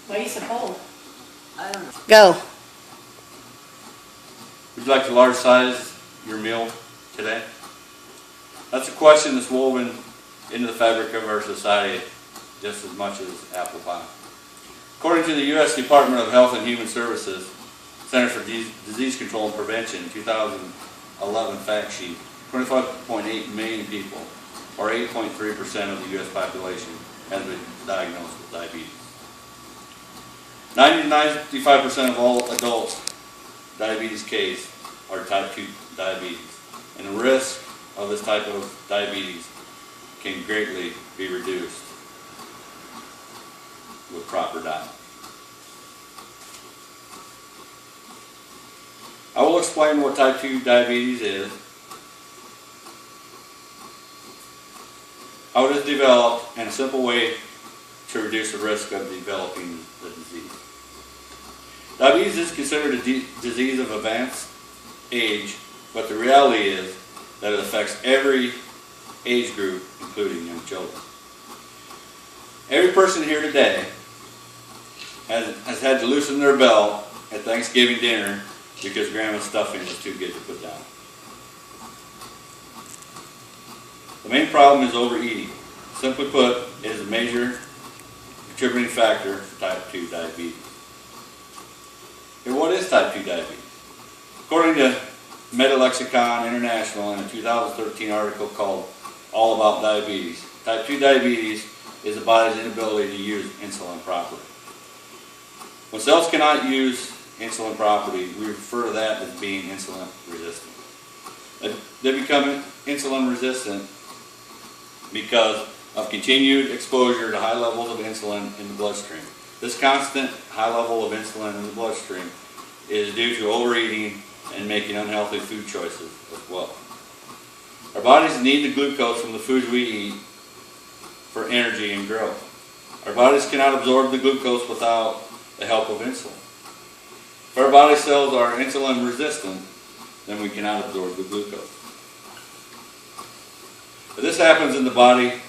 Why are you so cold? I don't know. Go. Would you like to large size your meal today? That's a question that's woven into the fabric of our society just as much as apple pie. According to the U.S. Department of Health and Human Services, Center for Disease Control and Prevention 2011 fact sheet, 25.8 million people, or 8.3% of the U.S. population, has been diagnosed with diabetes. 90 to 95% of all adults diabetes case are type 2 diabetes, and the risk of this type of diabetes can greatly be reduced with proper diet. I will explain what type 2 diabetes is, how it is developed, and a simple way to reduce the risk of developing the disease. Diabetes is considered a disease of advanced age, but the reality is that it affects every age group, including young children. Every person here today has had to loosen their belt at Thanksgiving dinner because grandma's stuffing was too good to put down. The main problem is overeating. Simply put, it is a major contributing factor to type 2 diabetes. Okay, what is type 2 diabetes? According to Meta-Lexicon International in a 2013 article called All About Diabetes, type 2 diabetes is the body's inability to use insulin properly. When cells cannot use insulin properly, we refer to that as being insulin resistant. They become insulin resistant because of continued exposure to high levels of insulin in the bloodstream. This constant high level of insulin in the bloodstream is due to overeating and making unhealthy food choices as well. Our bodies need the glucose from the foods we eat for energy and growth. Our bodies cannot absorb the glucose without the help of insulin. If our body cells are insulin resistant, then we cannot absorb the glucose. If this happens, in the body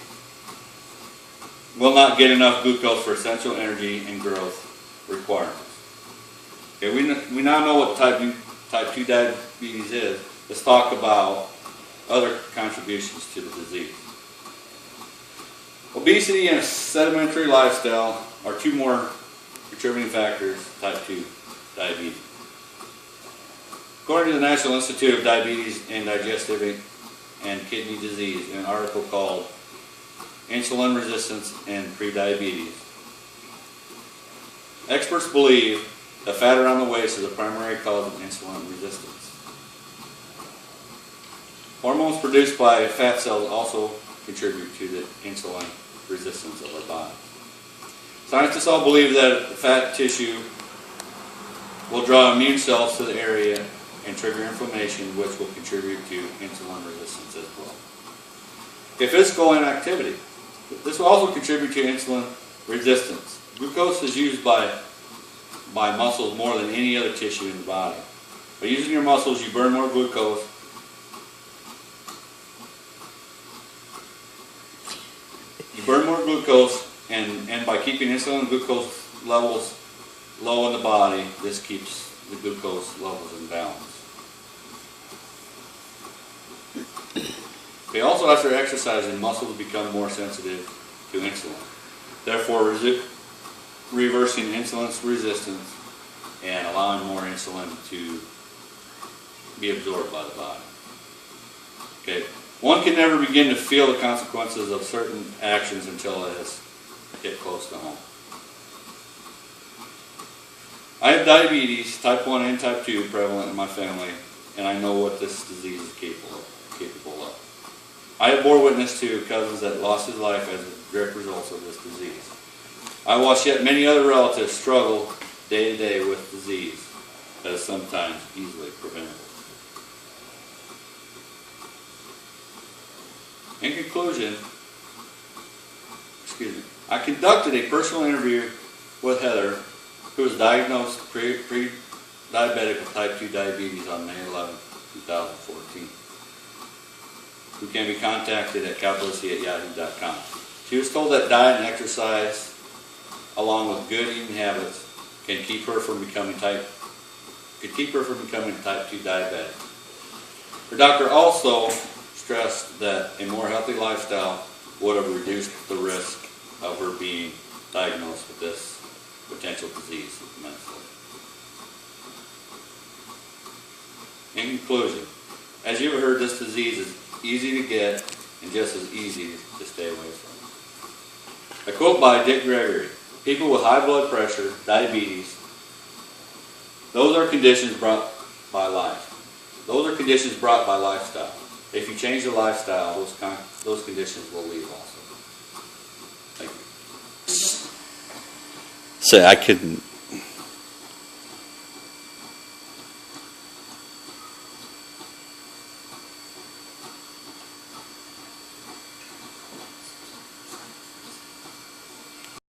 will not get enough glucose for essential energy and growth requirements. Okay, we now know what type 2 diabetes is. Let's talk about other contributions to the disease. Obesity and a sedentary lifestyle are two more contributing factors to type 2 diabetes. According to the National Institute of Diabetes and Digestive and Kidney Disease, in an article called Insulin Resistance and Prediabetes, experts believe that fat around the waist is the primary cause of insulin resistance. Hormones produced by fat cells also contribute to the insulin resistance of our body. Scientists all believe that fat tissue will draw immune cells to the area and trigger inflammation, which will contribute to insulin resistance as well. Physical inactivity. This will also contribute to insulin resistance. Glucose is used by muscles more than any other tissue in the body. By using your muscles, you burn more glucose. You burn more glucose, and by keeping insulin and glucose levels low in the body, this keeps the glucose levels in balance. Okay, also after exercising, muscles become more sensitive to insulin, therefore reversing insulin resistance and allowing more insulin to be absorbed by the body. Okay, one can never begin to feel the consequences of certain actions until it has hit close to home. I have diabetes, type 1 and type 2, prevalent in my family, and I know what this disease is capable of. I have bore witness to cousins that lost his life as a direct result of this disease. I watch yet many other relatives struggle day to day with disease that is sometimes easily preventable. In conclusion, I conducted a personal interview with Heather, who was diagnosed pre-diabetic with type 2 diabetes on May 11, 2014. Who can be contacted at capitalc@yahoo.com. She was told that diet and exercise along with good eating habits, can keep her from becoming type 2 diabetic. Her doctor also stressed that a more healthy lifestyle would have reduced the risk of her being diagnosed with this potential disease immensely. In conclusion, as you have heard, this disease is easy to get and just as easy to stay away from. A quote by Dick Gregory: "People with high blood pressure, diabetes, those are conditions brought by life. Those are conditions brought by lifestyle. If you change the lifestyle, those conditions will leave also." Thank you. Say, I couldn't